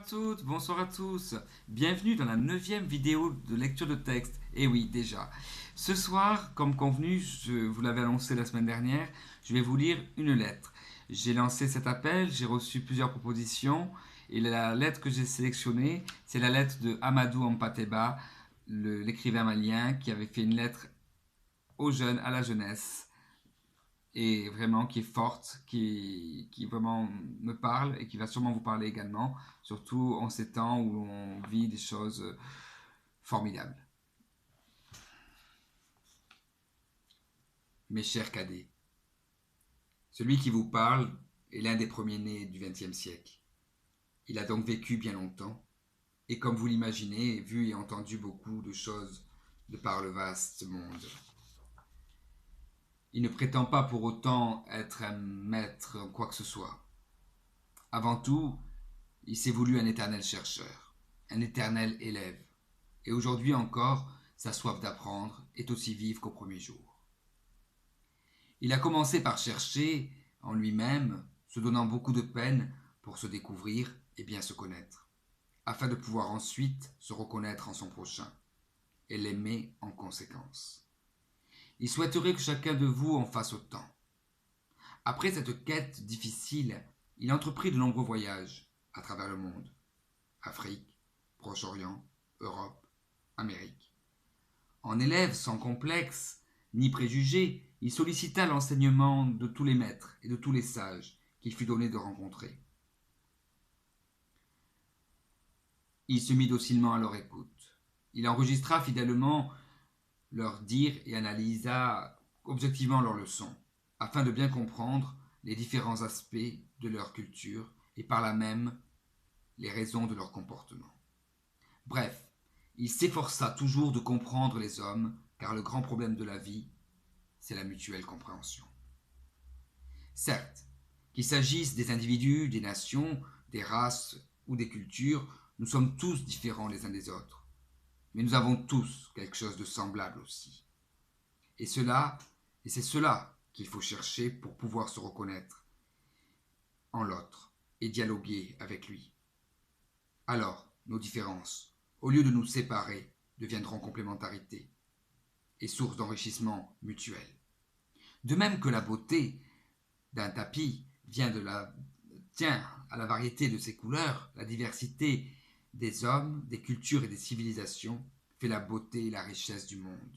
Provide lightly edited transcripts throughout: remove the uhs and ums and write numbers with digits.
toutes, bonsoir à tous. Bienvenue dans la 9e vidéo de lecture de texte. Et oui, déjà. Ce soir, comme convenu, je vous l'avais annoncé la semaine dernière, je vais vous lire une lettre. J'ai lancé cet appel, j'ai reçu plusieurs propositions et la lettre que j'ai sélectionnée, c'est la lettre de Amadou Hampâté-Bâ, l'écrivain malien qui avait fait une lettre aux jeunes, à la jeunesse, et vraiment qui est forte, qui vraiment me parle et qui va sûrement vous parler également, surtout en ces temps où on vit des choses formidables. Mes chers cadets, celui qui vous parle est l'un des premiers-nés du XXe siècle. Il a donc vécu bien longtemps, et comme vous l'imaginez, vu et entendu beaucoup de choses de par le vaste monde. Il ne prétend pas pour autant être un maître en quoi que ce soit. Avant tout, il s'est voulu un éternel chercheur, un éternel élève, et aujourd'hui encore, sa soif d'apprendre est aussi vive qu'au premier jour. Il a commencé par chercher en lui-même, se donnant beaucoup de peine pour se découvrir et bien se connaître, afin de pouvoir ensuite se reconnaître en son prochain et l'aimer en conséquence. Il souhaiterait que chacun de vous en fasse autant. Après cette quête difficile, il entreprit de nombreux voyages à travers le monde. Afrique, Proche-Orient, Europe, Amérique. En élève sans complexe ni préjugés, il sollicita l'enseignement de tous les maîtres et de tous les sages qu'il fut donné de rencontrer. Il se mit docilement à leur écoute. Il enregistra fidèlement leurs dires et analysa objectivement leurs leçons, afin de bien comprendre les différents aspects de leur culture et par là même les raisons de leur comportement. Bref, il s'efforça toujours de comprendre les hommes, car le grand problème de la vie, c'est la mutuelle compréhension. Certes, qu'il s'agisse des individus, des nations, des races ou des cultures, nous sommes tous différents les uns des autres. Mais nous avons tous quelque chose de semblable aussi. Et c'est cela qu'il faut chercher pour pouvoir se reconnaître en l'autre et dialoguer avec lui. Alors, nos différences, au lieu de nous séparer, deviendront complémentarité et source d'enrichissement mutuel. De même que la beauté d'un tapis tient à la variété de ses couleurs, la diversité des hommes, des cultures et des civilisations fait la beauté et la richesse du monde.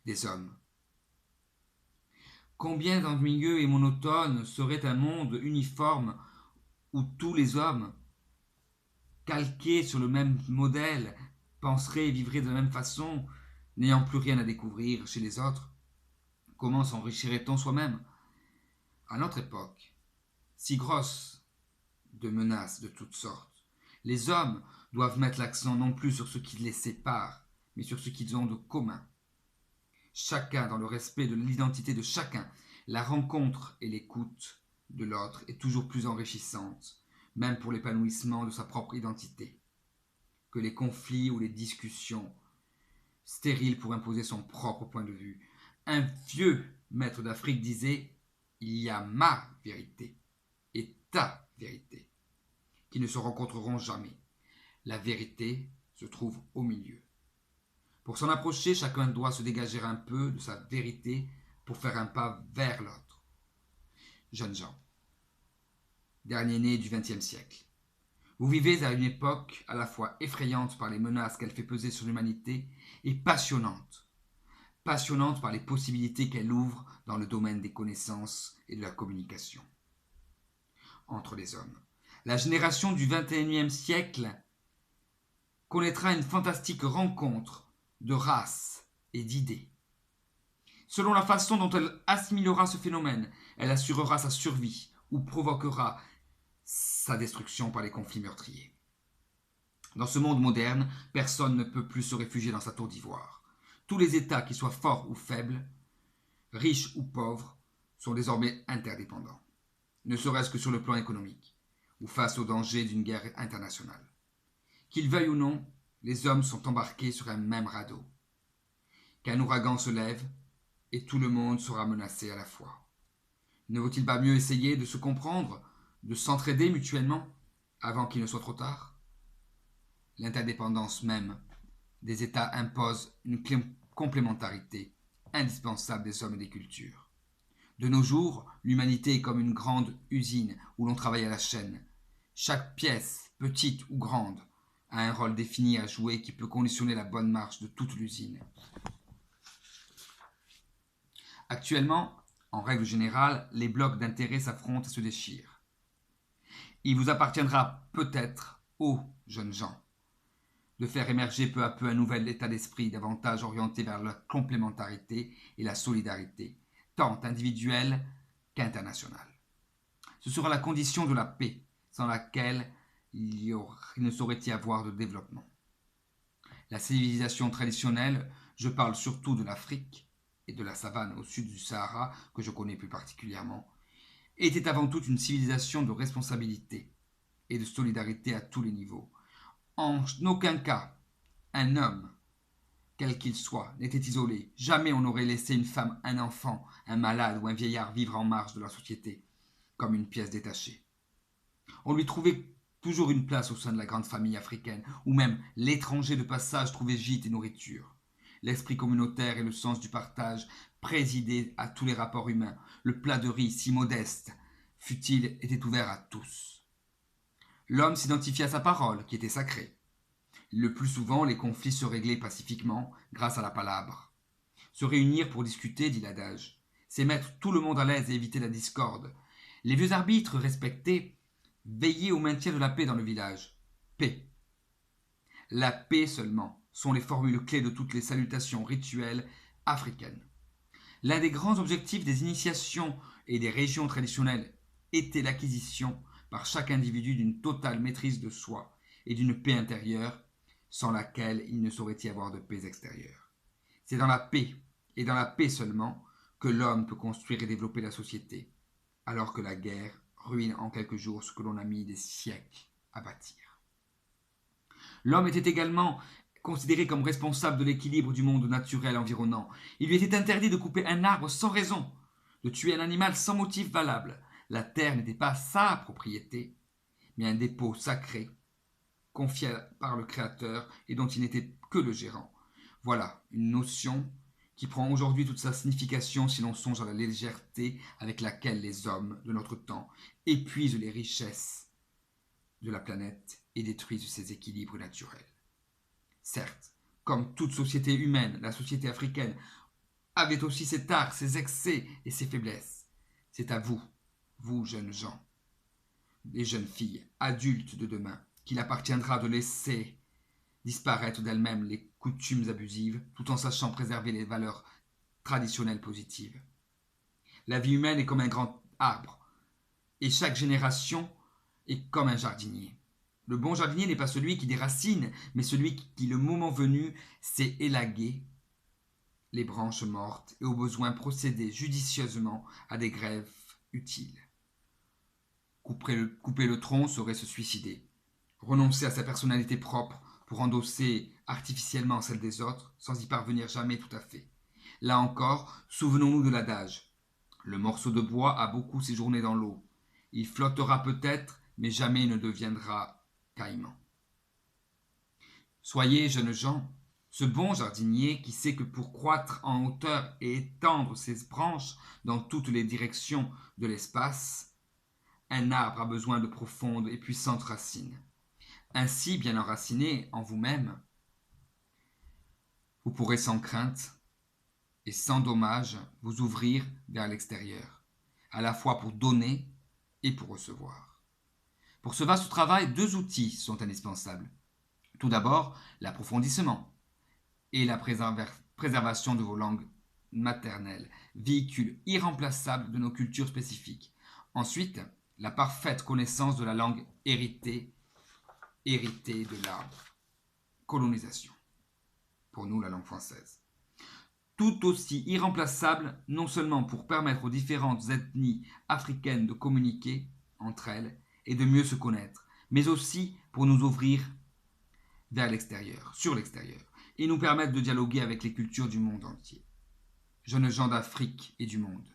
Des hommes. Combien d'ennuyeux et monotone serait un monde uniforme où tous les hommes, calqués sur le même modèle, penseraient et vivraient de la même façon, n'ayant plus rien à découvrir chez les autres? Comment s'enrichirait-on soi-même? À notre époque, si grosse de menaces de toutes sortes, les hommes doivent mettre l'accent non plus sur ce qui les sépare, mais sur ce qu'ils ont de commun. Chacun dans le respect de l'identité de chacun, la rencontre et l'écoute de l'autre est toujours plus enrichissante, même pour l'épanouissement de sa propre identité, que les conflits ou les discussions stériles pour imposer son propre point de vue. Un vieux maître d'Afrique disait « Il y a ma vérité et ta vérité, qui ne se rencontreront jamais. La vérité se trouve au milieu. » Pour s'en approcher, chacun doit se dégager un peu de sa vérité pour faire un pas vers l'autre. Jeunes gens, dernier-né du XXe siècle, vous vivez à une époque à la fois effrayante par les menaces qu'elle fait peser sur l'humanité et passionnante par les possibilités qu'elle ouvre dans le domaine des connaissances et de la communication entre les hommes. La génération du XXIe siècle connaîtra une fantastique rencontre de races et d'idées. Selon la façon dont elle assimilera ce phénomène, elle assurera sa survie ou provoquera sa destruction par les conflits meurtriers. Dans ce monde moderne, personne ne peut plus se réfugier dans sa tour d'ivoire. Tous les États, qu'ils soient forts ou faibles, riches ou pauvres, sont désormais interdépendants, ne serait-ce que sur le plan économique, ou face au danger d'une guerre internationale. Qu'ils veuillent ou non, les hommes sont embarqués sur un même radeau. Qu'un ouragan se lève, et tout le monde sera menacé à la fois. Ne vaut-il pas mieux essayer de se comprendre, de s'entraider mutuellement, avant qu'il ne soit trop tard? L'interdépendance même des États impose une complémentarité indispensable des hommes et des cultures. De nos jours, l'humanité est comme une grande usine où l'on travaille à la chaîne. Chaque pièce, petite ou grande, a un rôle défini à jouer qui peut conditionner la bonne marche de toute l'usine. Actuellement, en règle générale, les blocs d'intérêt s'affrontent et se déchirent. Il vous appartiendra peut-être, ô jeunes gens, de faire émerger peu à peu un nouvel état d'esprit davantage orienté vers la complémentarité et la solidarité, tant individuelle qu'internationale. Ce sera la condition de la paix, sans laquelle il ne saurait y avoir de développement. La civilisation traditionnelle, je parle surtout de l'Afrique et de la savane au sud du Sahara, que je connais plus particulièrement, était avant tout une civilisation de responsabilité et de solidarité à tous les niveaux. En aucun cas, un homme, quel qu'il soit, n'était isolé. Jamais on n'aurait laissé une femme, un enfant, un malade ou un vieillard vivre en marge de la société, comme une pièce détachée. On lui trouvait toujours une place au sein de la grande famille africaine, où même l'étranger de passage trouvait gîte et nourriture. L'esprit communautaire et le sens du partage présidaient à tous les rapports humains. Le plat de riz, si modeste fut-il, était ouvert à tous. L'homme s'identifiait à sa parole, qui était sacrée. Le plus souvent, les conflits se réglaient pacifiquement grâce à la palabre. Se réunir pour discuter, dit l'adage, c'est mettre tout le monde à l'aise et éviter la discorde. Les vieux arbitres respectés veillaient au maintien de la paix dans le village. Paix. La paix seulement sont les formules clés de toutes les salutations rituelles africaines. L'un des grands objectifs des initiations et des régions traditionnelles était l'acquisition par chaque individu d'une totale maîtrise de soi et d'une paix intérieure, sans laquelle il ne saurait y avoir de paix extérieure. C'est dans la paix, et dans la paix seulement, que l'homme peut construire et développer la société, alors que la guerre ruine en quelques jours ce que l'on a mis des siècles à bâtir. L'homme était également considéré comme responsable de l'équilibre du monde naturel environnant. Il lui était interdit de couper un arbre sans raison, de tuer un animal sans motif valable. La terre n'était pas sa propriété, mais un dépôt sacré, confié par le Créateur et dont il n'était que le gérant. Voilà une notion qui prend aujourd'hui toute sa signification si l'on songe à la légèreté avec laquelle les hommes de notre temps épuisent les richesses de la planète et détruisent ses équilibres naturels. Certes, comme toute société humaine, la société africaine avait aussi ses tares, ses excès et ses faiblesses. C'est à vous, vous jeunes gens, les jeunes filles, adultes de demain, qu'il appartiendra de laisser disparaître d'elles-mêmes les coutumes abusives, tout en sachant préserver les valeurs traditionnelles positives. La vie humaine est comme un grand arbre, et chaque génération est comme un jardinier. Le bon jardinier n'est pas celui qui déracine, mais celui qui, le moment venu, sait élaguer les branches mortes et au besoin procéder judicieusement à des greffes utiles. Couper le tronc serait se suicider. Renoncer à sa personnalité propre pour endosser artificiellement celle des autres, sans y parvenir jamais tout à fait. Là encore, souvenons-nous de l'adage. Le morceau de bois a beaucoup séjourné dans l'eau. Il flottera peut-être, mais jamais ne deviendra caïman. Soyez, jeunes gens, ce bon jardinier qui sait que pour croître en hauteur et étendre ses branches dans toutes les directions de l'espace, un arbre a besoin de profondes et puissantes racines. Ainsi, bien enraciné en vous-même, vous pourrez sans crainte et sans dommage vous ouvrir vers l'extérieur, à la fois pour donner et pour recevoir. Pour ce vaste travail, deux outils sont indispensables. Tout d'abord, l'approfondissement et la préservation de vos langues maternelles, véhicule irremplaçable de nos cultures spécifiques. Ensuite, la parfaite connaissance de la langue héritée de la colonisation. Pour nous, la langue française. Tout aussi irremplaçable, non seulement pour permettre aux différentes ethnies africaines de communiquer entre elles et de mieux se connaître, mais aussi pour nous ouvrir vers l'extérieur, sur l'extérieur, et nous permettre de dialoguer avec les cultures du monde entier. Jeunes gens d'Afrique et du monde.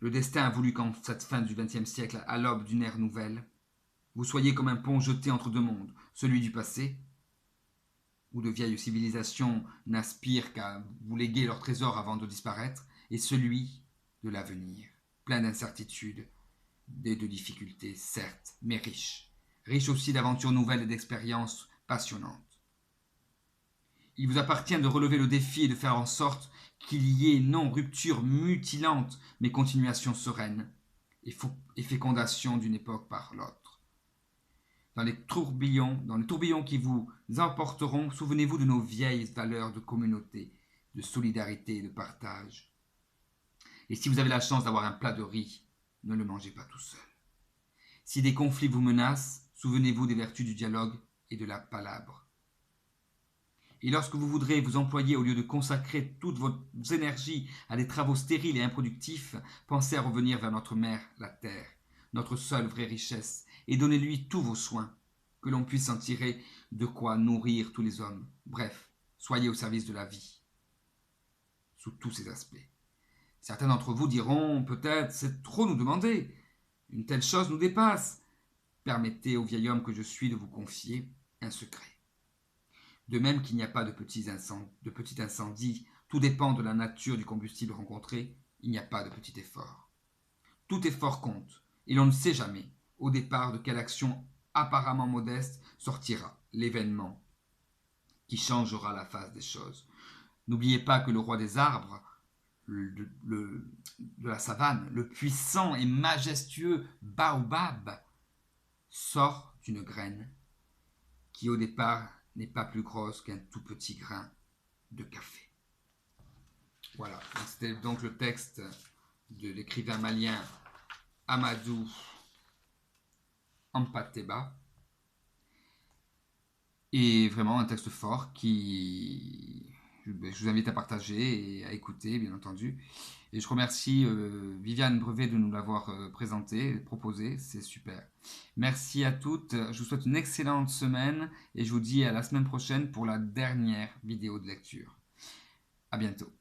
Le destin a voulu qu'en cette fin du XXe siècle, à l'aube d'une ère nouvelle, vous soyez comme un pont jeté entre deux mondes, celui du passé, où de vieilles civilisations n'aspirent qu'à vous léguer leurs trésors avant de disparaître, et celui de l'avenir, plein d'incertitudes et de difficultés, certes, mais riche. Riche aussi d'aventures nouvelles et d'expériences passionnantes. Il vous appartient de relever le défi et de faire en sorte qu'il y ait non rupture mutilante, mais continuation sereine et fécondation d'une époque par l'autre. Dans les tourbillons qui vous emporteront, souvenez-vous de nos vieilles valeurs de communauté, de solidarité et de partage. Et si vous avez la chance d'avoir un plat de riz, ne le mangez pas tout seul. Si des conflits vous menacent, souvenez-vous des vertus du dialogue et de la palabre. Et lorsque vous voudrez vous employer, au lieu de consacrer toutes vos énergies à des travaux stériles et improductifs, pensez à revenir vers notre mère, la terre, notre seule vraie richesse, et donnez-lui tous vos soins, que l'on puisse en tirer de quoi nourrir tous les hommes. Bref, soyez au service de la vie, sous tous ses aspects. Certains d'entre vous diront, peut-être, c'est trop nous demander. Une telle chose nous dépasse. Permettez au vieil homme que je suis de vous confier un secret. De même qu'il n'y a pas de petits incendies, tout dépend de la nature du combustible rencontré, il n'y a pas de petit effort. Tout effort compte, et l'on ne sait jamais, au départ, de quelle action apparemment modeste sortira l'événement qui changera la face des choses. N'oubliez pas que le roi des arbres, de la savane, le puissant et majestueux baobab, sort d'une graine qui au départ n'est pas plus grosse qu'un tout petit grain de café. Voilà, c'était donc le texte de l'écrivain malien Amadou Hampâté-Bâ. Et vraiment un texte fort qui je vous invite à partager et à écouter, bien entendu. Et je remercie Viviane Brevet de nous l'avoir présenté, proposé, c'est super. Merci à toutes, je vous souhaite une excellente semaine et je vous dis à la semaine prochaine pour la dernière vidéo de lecture. À bientôt.